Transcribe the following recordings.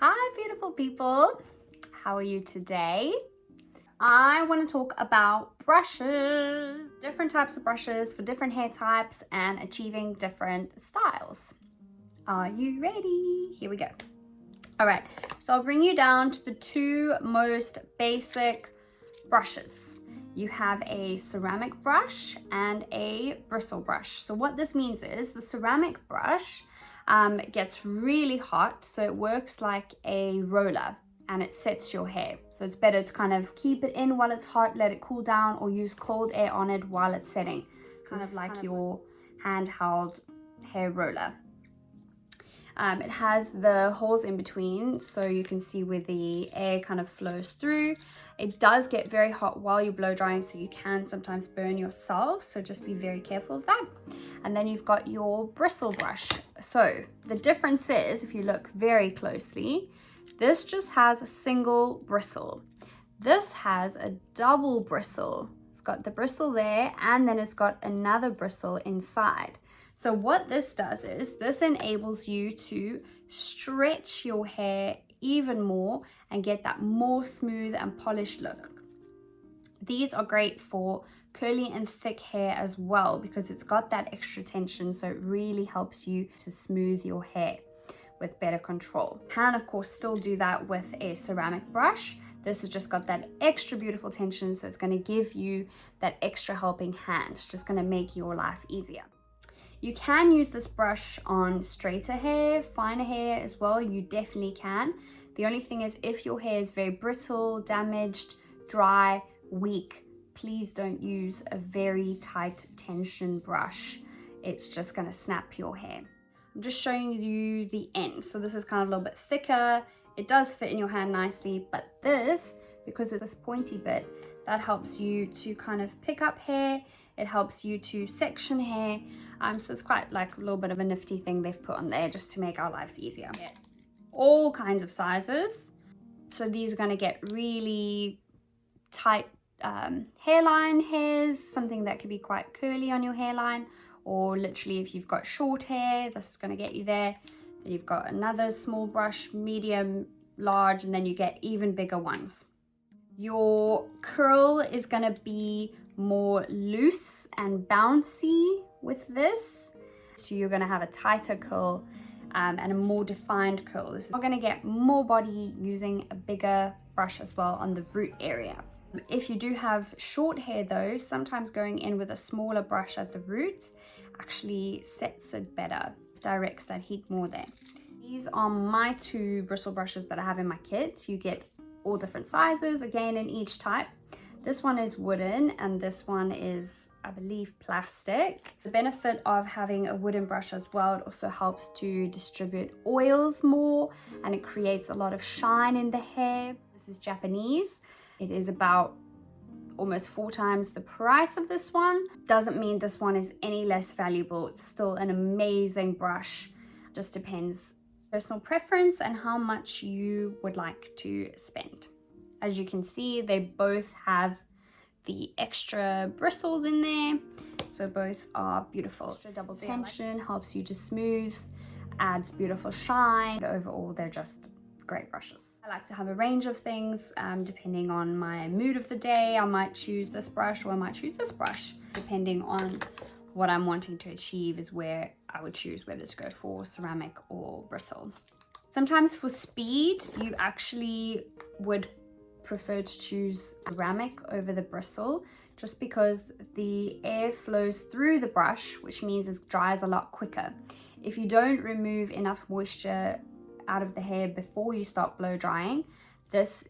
Hi beautiful people, how are you today? I want to talk about brushes, different types of brushes for different hair types and achieving different styles. Are you ready? Here we go. All right, so I'll bring you down to the two most basic brushes. You have a ceramic brush and a bristle brush. So what this means is the ceramic brush gets really hot, so it works like a roller and it sets your hair. So it's better to kind of keep it in while it's hot, let it cool down, or use cold air on it while it's setting. It's kind of like your handheld hair roller. It has the holes in between so you can see where the air kind of flows through. It does get very hot while you're blow drying, so you can sometimes burn yourself, so just be very careful of that. And then you've got your bristle brush. So the difference is, if you look very closely, this just has a single bristle. This has a double bristle. It's got the bristle there and then it's got another bristle inside. So what this does is this enables you to stretch your hair even more and get that more smooth and polished look. These are great for curly and thick hair as well because it's got that extra tension, so it really helps you to smooth your hair with better control. You can of course still do that with a ceramic brush. This has just got that extra beautiful tension, so it's going to give you that extra helping hand. It's just going to make your life easier. You can use this brush on straighter hair, finer hair as well. You definitely can. The only thing is, if your hair is very brittle, damaged, dry, weak, please don't use a very tight tension brush. It's just going to snap your hair. I'm just showing you the end. So this is kind of a little bit thicker. It does fit in your hand nicely, but this, because it's this pointy bit, that helps you to kind of pick up hair. It helps you to section hair. So it's quite like a little bit of a nifty thing they've put on there just to make our lives easier. Yeah. All kinds of sizes. So these are going to get really tight hairline hairs, something that could be quite curly on your hairline, or literally if you've got short hair, this is going to get you there. Then you've got another small brush, medium, large, and then you get even bigger ones. Your curl is going to be more loose and bouncy with this. So you're going to have a tighter curl and a more defined curl. You're going to get more body using a bigger brush as well on the root area. If you do have short hair though, sometimes going in with a smaller brush at the root actually sets it better, directs that heat more there. These are my two bristle brushes that I have in my kit. You get all different sizes, again in each type. This one is wooden and this one is, I believe, plastic. The benefit of having a wooden brush as well, it also helps to distribute oils more and it creates a lot of shine in the hair. This is Japanese. It is about almost 4 times the price of this one. Doesn't mean this one is any less valuable. It's still an amazing brush. Just depends personal preference and how much you would like to spend. As you can see, they both have the extra bristles in there, so both are beautiful. Extra double tension helps you to smooth, adds beautiful shine. Overall, they're just great brushes. I like to have a range of things depending on my mood of the day. I might choose this brush or I might choose this brush. Depending on what I'm wanting to achieve is where I would choose whether to go for ceramic or bristle. Sometimes for speed, you actually would prefer to choose ceramic over the bristle just because the air flows through the brush, which means it dries a lot quicker. If you don't remove enough moisture out of the hair before you start blow drying, this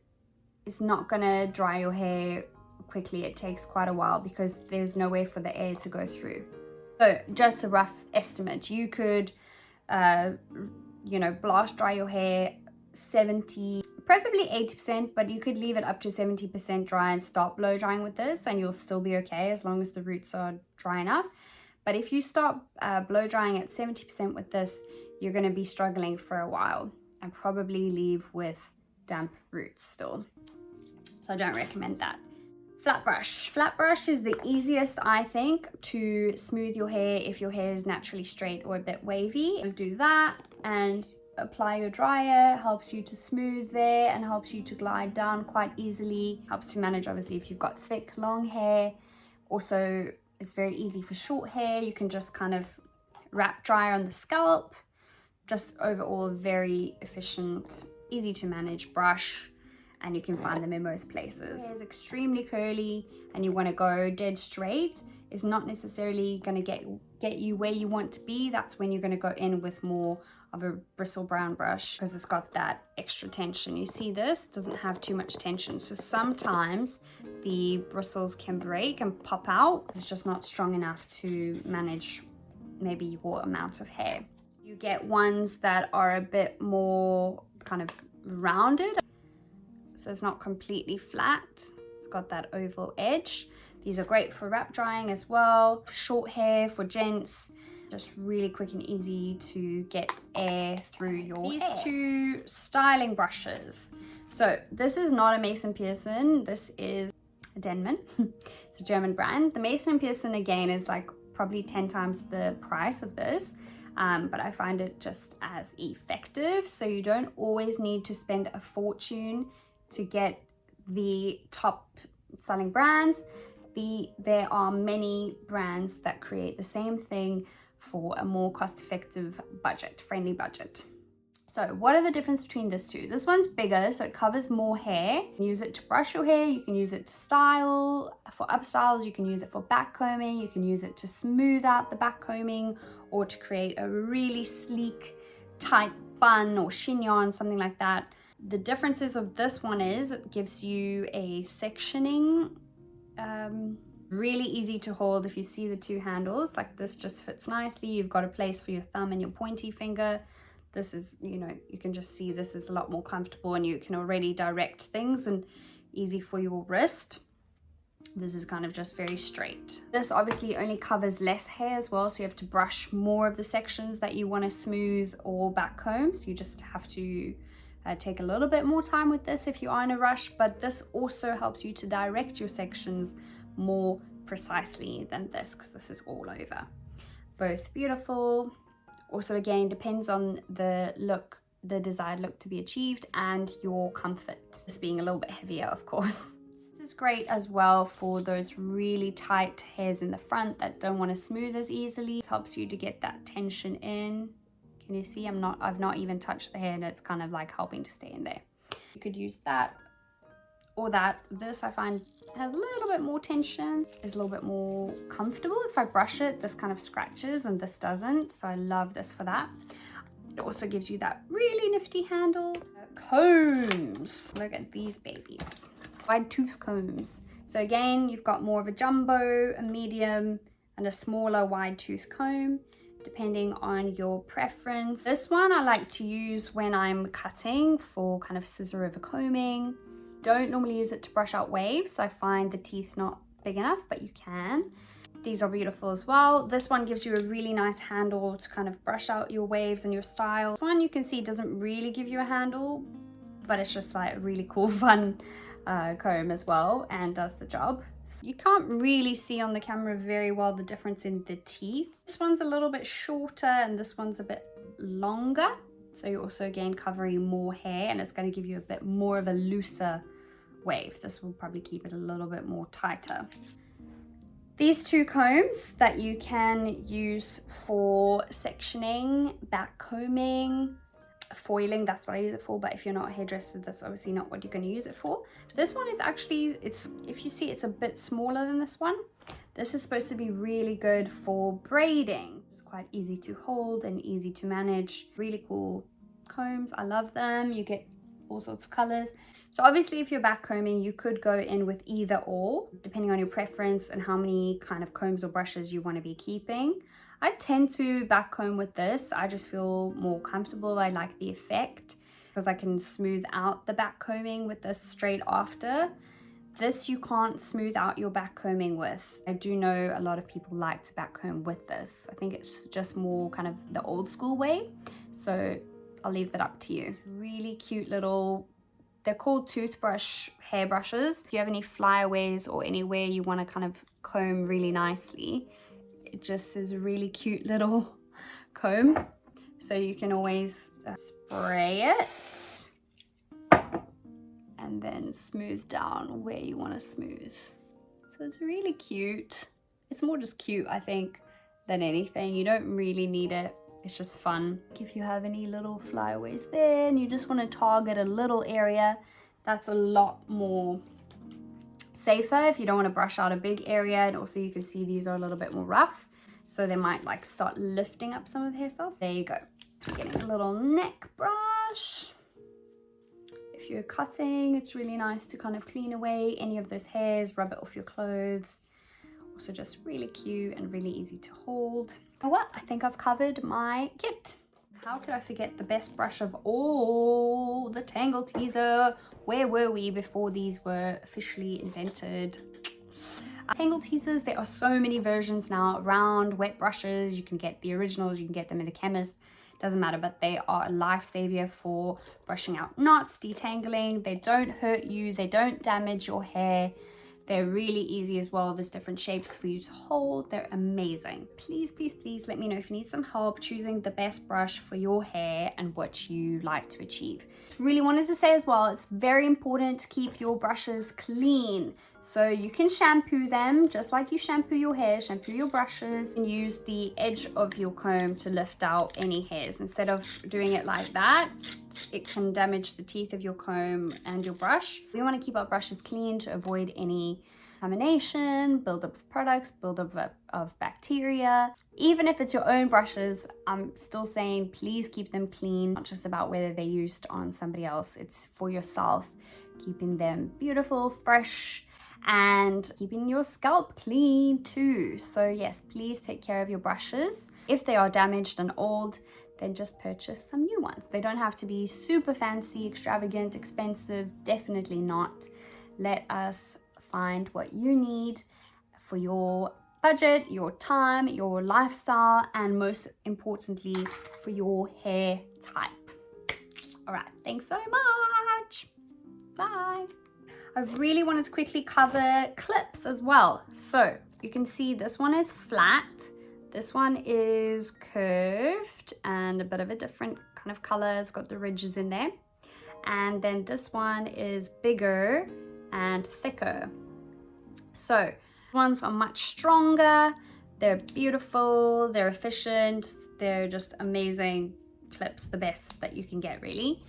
is not gonna dry your hair quickly. It takes quite a while because there's no way for the air to go through. So just a rough estimate, you could blast dry your hair 70, preferably 80%, but you could leave it up to 70% dry and start blow drying with this and you'll still be okay as long as the roots are dry enough. But if you start blow drying at 70% with this, you're going to be struggling for a while and probably leave with damp roots still. So I don't recommend that. Flat brush. Flat brush is the easiest, I think, to smooth your hair if your hair is naturally straight or a bit wavy. You do that and apply your dryer, helps you to smooth there and helps you to glide down quite easily. Helps to manage obviously if you've got thick, long hair. Also, it's very easy for short hair. You can just kind of wrap dry on the scalp. Just overall very efficient, easy to manage brush, and you can find them in most places. It's extremely curly and you want to go dead straight. It's not necessarily going to get you where you want to be. That's when you're going to go in with more of a bristle brown brush, because it's got that extra tension. You see, this doesn't have too much tension, so sometimes the bristles can break and pop out. It's just not strong enough to manage maybe your amount of hair. You get ones that are a bit more kind of rounded, so it's not completely flat. It's got that oval edge. These are great for wrap drying as well, for short hair, for gents. Just really quick and easy to get air through your hair. These two styling brushes. So this is not a Mason Pearson. This is a Denman. It's a German brand. The Mason Pearson again is like probably 10 times the price of this. But I find it just as effective. So you don't always need to spend a fortune to get the top selling brands. There are many brands that create the same thing for a more cost-effective budget, friendly budget. So what are the difference between this two? This one's bigger, so it covers more hair. You can use it to brush your hair, you can use it to style, for upstyles, you can use it for back combing, you can use it to smooth out the back combing, or to create a really sleek, tight bun or chignon, something like that. The differences of this one is it gives you a sectioning, really easy to hold. If you see the two handles, like this just fits nicely. You've got a place for your thumb and your pointy finger. This is, you know, you can just see this is a lot more comfortable and you can already direct things and easy for your wrist. This is kind of just very straight. This obviously only covers less hair as well, so you have to brush more of the sections that you want to smooth or back comb. So you just have to take a little bit more time with this if you are in a rush, but this also helps you to direct your sections more precisely than this, because this is all over. Both beautiful. Also again, depends on the look, the desired look to be achieved, and your comfort. This being a little bit heavier, of course. This is great as well for those really tight hairs in the front that don't want to smooth as easily. This helps you to get that tension in. Can you see? I've not even touched the hair and it's kind of like helping to stay in there. You could use that or that. This I find has a little bit more tension, is a little bit more comfortable. If I brush it, this kind of scratches and this doesn't, so I love this for that. It also gives you that really nifty handle. Combs, look at these babies, wide tooth combs. So again, you've got more of a jumbo, a medium, and a smaller wide tooth comb, depending on your preference. This one I like to use when I'm cutting for kind of scissor over combing. Don't normally use it to brush out waves. I find the teeth not big enough, but you can. These are beautiful as well. This one gives you a really nice handle to kind of brush out your waves and your style. This one you can see doesn't really give you a handle, but it's just like a really cool, fun comb as well, and does the job. You can't really see on the camera very well the difference in the teeth. This one's a little bit shorter and this one's a bit longer. So you're also again covering more hair, and it's going to give you a bit more of a looser wave. This will probably keep it a little bit more tighter. These two combs that you can use for sectioning, back combing, foiling, that's what I use it for, but if you're not a hairdresser, that's obviously not what you're going to use it for. This one is actually, if you see, it's a bit smaller than this one. This is supposed to be really good for braiding. It's quite easy to hold and easy to manage. Really cool combs, I love them. You get all sorts of colors. So obviously if you're back combing, you could go in with either or, depending on your preference and how many kind of combs or brushes you want to be keeping. I tend to back comb with this. I just feel more comfortable. I like the effect because I can smooth out the back combing with this straight after. This you can't smooth out your back combing with. I do know a lot of people like to back comb with this. I think it's just more kind of the old school way. So I'll leave that up to you. It's really cute little, they're called toothbrush hairbrushes. If you have any flyaways or anywhere you want to kind of comb really nicely, it just is a really cute little comb. So you can always spray it and then smooth down where you want to smooth. So it's really cute. It's more just cute, I think, than anything. You don't really need it. It's just fun. If you have any little flyaways there and you just want to target a little area, that's a lot more safer if you don't want to brush out a big area. And also you can see these are a little bit more rough, so they might like start lifting up some of the hairstyles. There you go. Getting a little neck brush. If you're cutting, it's really nice to kind of clean away any of those hairs, rub it off your clothes. Also just really cute and really easy to hold. Oh well, I think I've covered my kit. How could I forget the best brush of all, the Tangle Teaser? Where were we before these were officially invented? Tangle Teasers, there are so many versions now around. Wet brushes, you can get the originals, you can get them in the chemist. Doesn't matter, but they are a lifesaver for brushing out knots, detangling. They don't hurt you, they don't damage your hair. They're really easy as well. There's different shapes for you to hold. They're amazing. Please, please, please let me know if you need some help choosing the best brush for your hair and what you like to achieve. Really wanted to say as well, it's very important to keep your brushes clean. So you can shampoo them just like you shampoo your hair, shampoo your brushes, and use the edge of your comb to lift out any hairs. Instead of doing it like that, it can damage the teeth of your comb and your brush. We want to keep our brushes clean to avoid any contamination, buildup of products, buildup of bacteria. Even if it's your own brushes, I'm still saying please keep them clean. Not just about whether they're used on somebody else, it's for yourself, keeping them beautiful, fresh, and keeping your scalp clean too. So yes, please take care of your brushes. If they are damaged and old, then just purchase some new ones. They don't have to be super fancy, extravagant, expensive, definitely not. Let us find what you need for your budget, your time, your lifestyle, and most importantly, for your hair type. All right, thanks so much. Bye. I really wanted to quickly cover clips as well. So you can see this one is flat. This one is curved and a bit of a different kind of color. It's got the ridges in there. And then this one is bigger and thicker. So these ones are much stronger. They're beautiful, they're efficient, they're just amazing clips, the best that you can get really.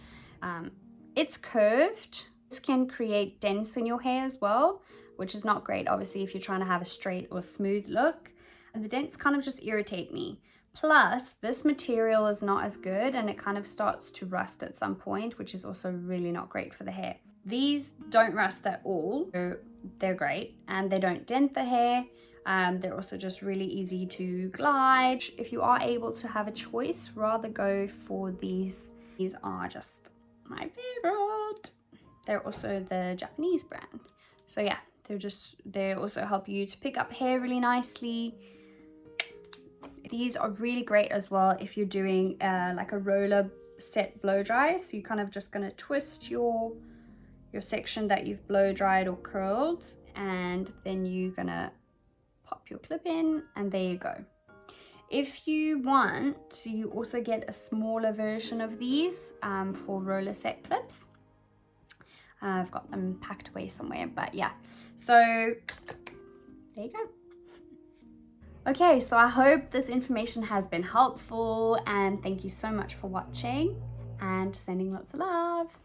It's curved. This can create dents in your hair as well, which is not great obviously if you're trying to have a straight or smooth look. And the dents kind of just irritate me. Plus, this material is not as good and it kind of starts to rust at some point, which is also really not great for the hair. These don't rust at all. They're great and they don't dent the hair. They're also just really easy to glide. If you are able to have a choice, rather go for these. These are just my favorite. They're also the Japanese brand. So yeah, they also help you to pick up hair really nicely. These are really great as well if you're doing like a roller set blow dry. So you're kind of just gonna twist your section that you've blow dried or curled, and then you're gonna pop your clip in, and there you go. If you want, you also get a smaller version of these for roller set clips. I've got them packed away somewhere, but yeah. So there you go. Okay, so I hope this information has been helpful, and thank you so much for watching and sending lots of love.